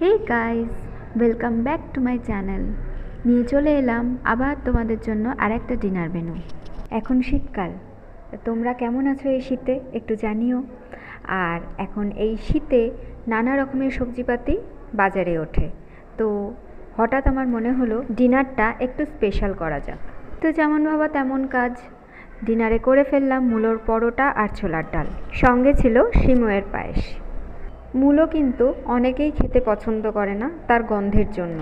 Hey guys, welcome back to my channel. নিয়ে চলে এলাম আবার তোমাদের জন্য আরেকটা ডিনার মেনু। এখন শীতকাল, তোমরা কেমন আছো এই শীতে একটু জানিও। আর এখন এই শীতে নানা রকমের সবজিপাতি বাজারে ওঠে, তো হঠাৎ আমার মনে হলো ডিনারটা একটু স্পেশাল করা যাক। তো যেমন ভাবা তেমন কাজ, ডিনারে করে ফেললাম মূলোর পরোটা আর ছোলার ডাল, সঙ্গে ছিল সিমইয়ের পায়েস। মূলো কিন্তু অনেকেই খেতে পছন্দ করে না তার গন্ধের জন্য,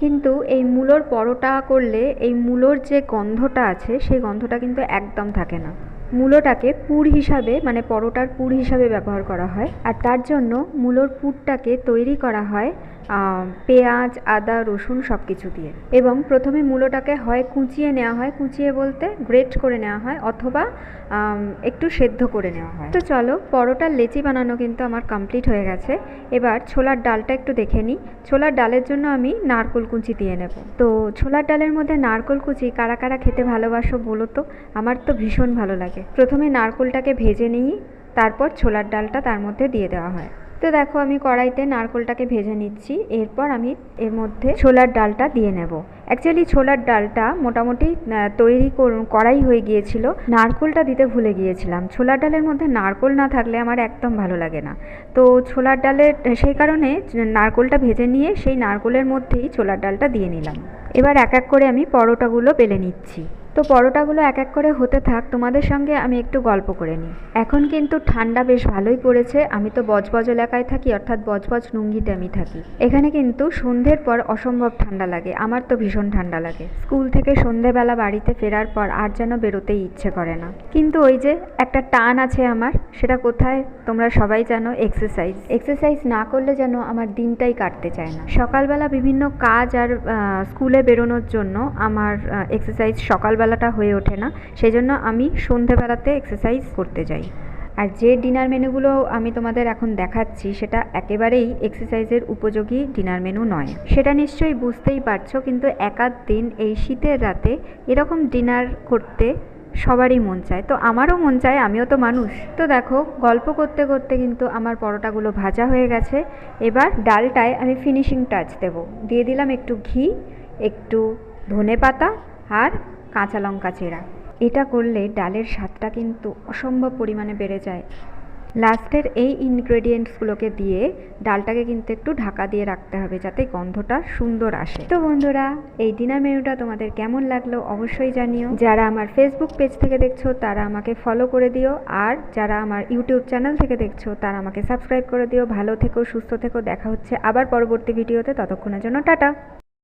কিন্তু এই মূলোর পরোটা করলে এই মূলোর যে গন্ধটা আছে সেই গন্ধটা কিন্তু একদম থাকে না। মূলোটাকে পুর হিসাবে, মানে পরোটার পুর হিসাবে ব্যবহার করা হয়, আর তার জন্য মূলোর পুরটাকে তৈরি করা হয় পেঁয়াজ, আদা, রসুন সব কিছু দিয়ে। এবং প্রথমে মূলোটাকে হয় কুচিয়ে নেওয়া হয়, কুচিয়ে বলতে গ্রেট করে নেওয়া হয়, অথবা একটু সেদ্ধ করে নেওয়া হয়। তো চলো, পরোটার লেচি বানানো কিন্তু আমার কমপ্লিট হয়ে গেছে। এবার ছোলার ডালটা একটু দেখে নিই। ছোলার ডালের জন্য আমি নারকোল কুচি দিয়ে নেব। তো ছোলার ডালের মধ্যে নারকোল কুচি কারা কারা খেতে ভালোবাসো বলো তো? আমার তো ভীষণ ভালো লাগে। প্রথমে নারকোলটাকে ভেজে নিই, তারপর ছোলার ডালটা তার মধ্যে দিয়ে দেওয়া হয়। তো দেখো, আমি কড়াইতে নারকোলটাকে ভেজে নিচ্ছি, এরপর আমি এর মধ্যে ছোলার ডালটা দিয়ে নেব। অ্যাকচুয়ালি ছোলার ডালটা মোটামুটি তৈরি করাই হয়ে গিয়েছিল, নারকোলটা দিতে ভুলে গিয়েছিলাম। ছোলার ডালের মধ্যে নারকোল না থাকলে আমার একদম ভালো লাগে না। তো ছোলার ডালের সেই কারণে নারকোলটা ভেজে নিয়ে সেই নারকোলের মধ্যেই ছোলার ডালটা দিয়ে নিলাম। এবার এক এক করে আমি পরোটাগুলো বেলে নিচ্ছি। তো পরোটাগুলো এক এক করে হতে থাক, তোমাদের সঙ্গে আমি একটু গল্প করে নিই। এখন কিন্তু ঠান্ডা বেশ ভালোই পড়েছে। আমি তো বজবজ এলাকায় থাকি, অর্থাৎ বজবজ নুঙ্গিতে আমি থাকি। এখানে কিন্তু সন্ধ্যের পর অসম্ভব ঠান্ডা লাগে, আমার তো ভীষণ ঠান্ডা লাগে। স্কুল থেকে সন্ধ্যেবেলা বাড়িতে ফেরার পর আর যেন বেরোতেই ইচ্ছে করে না। কিন্তু ওই যে একটা টান আছে আমার, সেটা কোথায় তোমরা সবাই জানো, এক্সারসাইজ। এক্সারসাইজ না করলে যেন আমার দিনটাই কাটতে চায় না। সকালবেলা বিভিন্ন কাজ আর স্কুলে বেরোনোর জন্য আমার এক্সারসাইজ সকালবেলাটা হয়ে ওঠে না, সেই জন্য আমি সন্ধ্যেবেলাতে এক্সারসাইজ করতে যাই। আর যে ডিনার মেনুগুলো আমি তোমাদের এখন দেখাচ্ছি সেটা একেবারেই এক্সারসাইজের উপযোগী ডিনার মেনু নয়, সেটা নিশ্চয়ই বুঝতেই পারছো। কিন্তু একাধ দিন এই শীতের রাতে এরকম ডিনার করতে সবারই মন চায়, তো আমারও মন চায়, আমিও তো মানুষ। তো দেখো, গল্প করতে করতে কিন্তু আমার পরোটাগুলো ভাজা হয়ে গেছে। এবার ডালটায় আমি ফিনিশিং টাচ দেবো। দিয়ে দিলাম একটু ঘি, একটু ধনেপাতা আর কাঁচা লঙ্কা চেরা। এটা করলে ডালের স্বাদটা কিন্তু অসম্ভব পরিমাণে বেড়ে যায়। লাস্টের এই ইনগ্রেডিয়েন্টসগুলোকে দিয়ে ডালটাকে কিন্তু একটু ঢাকা দিয়ে রাখতে হবে, যাতে গন্ধটা সুন্দর আসে। তো বন্ধুরা, এই ডিনার মেনুটা তোমাদের কেমন লাগলো অবশ্যই জানিও। যারা আমার ফেসবুক পেজ থেকে দেখছো তারা আমাকে ফলো করে দিও, আর যারা আমার ইউটিউব চ্যানেল থেকে দেখছো তারা আমাকে সাবস্ক্রাইব করে দিও। ভালো থেকো, সুস্থ থেকো, দেখা হচ্ছে আবার পরবর্তী ভিডিওতে। ততক্ষণের জন্য টাটা।